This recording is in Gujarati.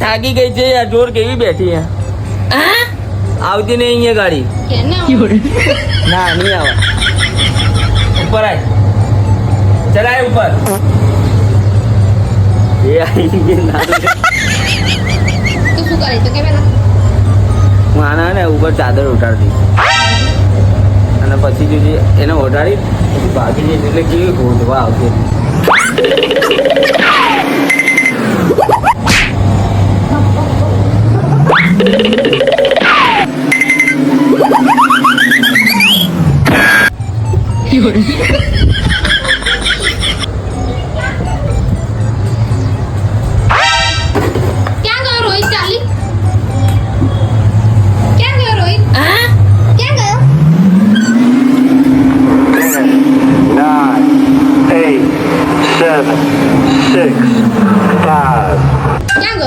થાકી ગઈ છે યાર, જોર કેવી બેઠી હે. આવતી નહીં અહીંયા ગાડી. ના નહીં આવે. ઉપર આય, ચલાય ઉપર. એ આવી ગઈ ના. તું શું કરે તો કે પેલા હું આના ને ઉપર ચાદર ઉઠાડતી અને પછી જો એને ઉઠાડી પછી ભાગી જઈ એટલે કેવી ગોઠવા આવતી.